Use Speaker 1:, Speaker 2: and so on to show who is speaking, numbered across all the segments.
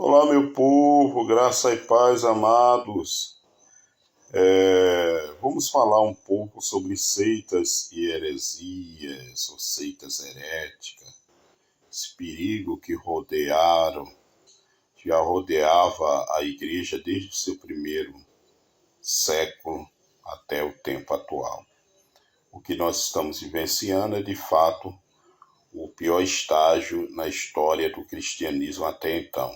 Speaker 1: Olá, meu povo, graça e paz, amados. Vamos falar um pouco sobre seitas e heresias, ou seitas heréticas, esse perigo que já rodeava a igreja desde o seu primeiro século até o tempo atual. O que nós estamos vivenciando é, de fato, o pior estágio na história do cristianismo até então.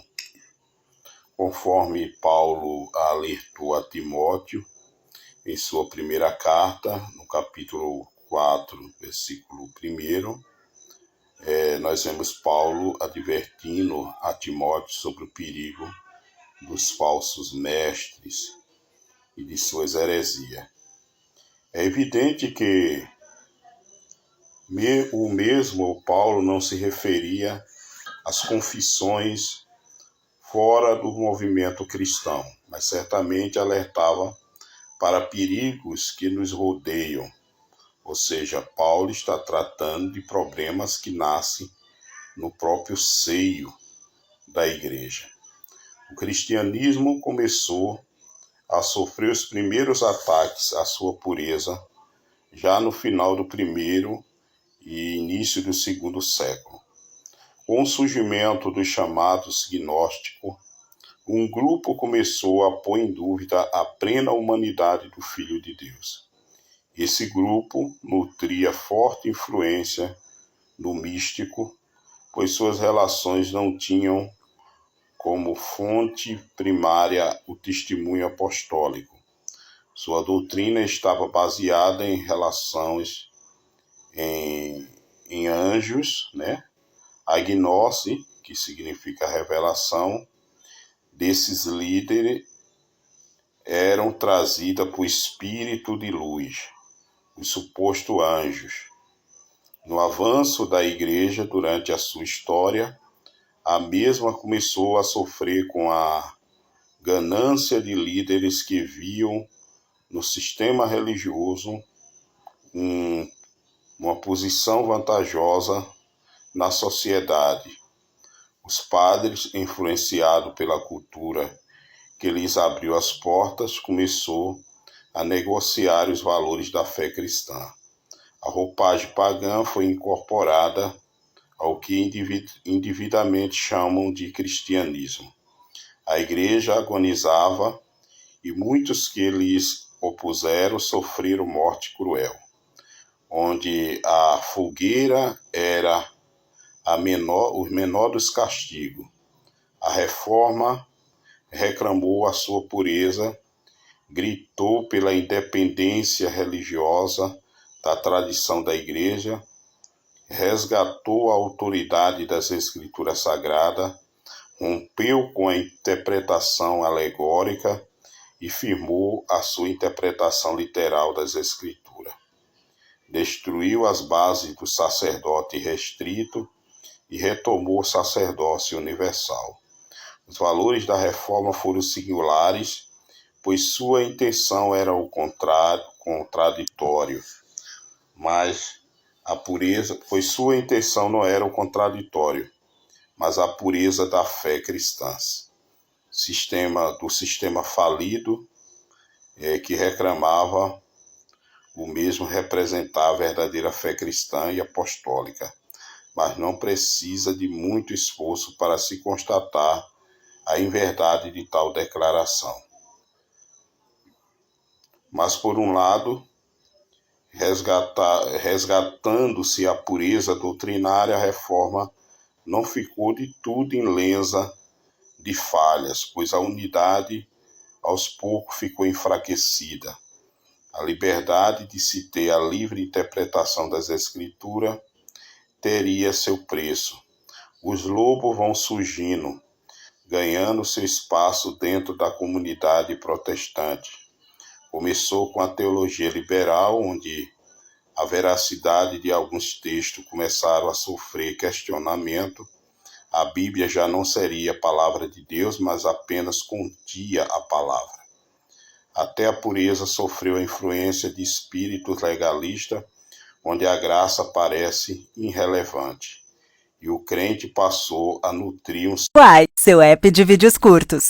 Speaker 1: Conforme Paulo alertou a Timóteo em sua primeira carta, no capítulo 4, versículo 1, nós vemos Paulo advertindo a Timóteo sobre o perigo dos falsos mestres e de suas heresias. É evidente que o mesmo Paulo não se referia às confissões fora do movimento cristão, mas certamente alertava para perigos que nos rodeiam. Ou seja, Paulo está tratando de problemas que nascem no próprio seio da igreja. O cristianismo começou a sofrer os primeiros ataques à sua pureza já no final do primeiro e início do segundo século. Com o surgimento dos chamados gnósticos, um grupo começou a pôr em dúvida a plena humanidade do Filho de Deus. Esse grupo nutria forte influência no místico, pois suas relações não tinham como fonte primária o testemunho apostólico. Sua doutrina estava baseada em relações em anjos, A gnose, que significa revelação, desses líderes eram trazidas por espírito de luz, os supostos anjos. No avanço da igreja durante a sua história, a mesma começou a sofrer com a ganância de líderes que viam no sistema religioso uma posição vantajosa na sociedade. Os padres, influenciados pela cultura que lhes abriu as portas, começou a negociar os valores da fé cristã. A roupagem pagã foi incorporada ao que indevidamente chamam de cristianismo. A igreja agonizava e muitos que lhes opuseram sofreram morte cruel, onde a fogueira era o menor dos castigos. A reforma reclamou a sua pureza, gritou pela independência religiosa da tradição da igreja, resgatou a autoridade das escrituras sagradas, rompeu com a interpretação alegórica e firmou a sua interpretação literal das escrituras. Destruiu as bases do sacerdote restrito e retomou o sacerdócio universal. Os valores da reforma foram singulares, pois sua intenção era o contraditório, mas a pureza, pois sua intenção não era o contraditório, mas a pureza da fé cristã. Do sistema falido que reclamava o mesmo representar a verdadeira fé cristã e apostólica, mas não precisa de muito esforço para se constatar a inverdade de tal declaração. Mas, por um lado, resgatando-se a pureza doutrinária, a reforma não ficou de tudo ilesa de falhas, pois a unidade aos poucos ficou enfraquecida. A liberdade de se ter a livre interpretação das Escrituras teria seu preço. Os lobos vão surgindo, ganhando seu espaço dentro da comunidade protestante. Começou com a teologia liberal, onde a veracidade de alguns textos começaram a sofrer questionamento. A Bíblia já não seria a palavra de Deus, mas apenas continha a palavra. Até a pureza sofreu a influência de espíritos legalistas, onde a graça parece irrelevante. e o crente passou a nutrir um
Speaker 2: Uai, seu app de vídeos curtos.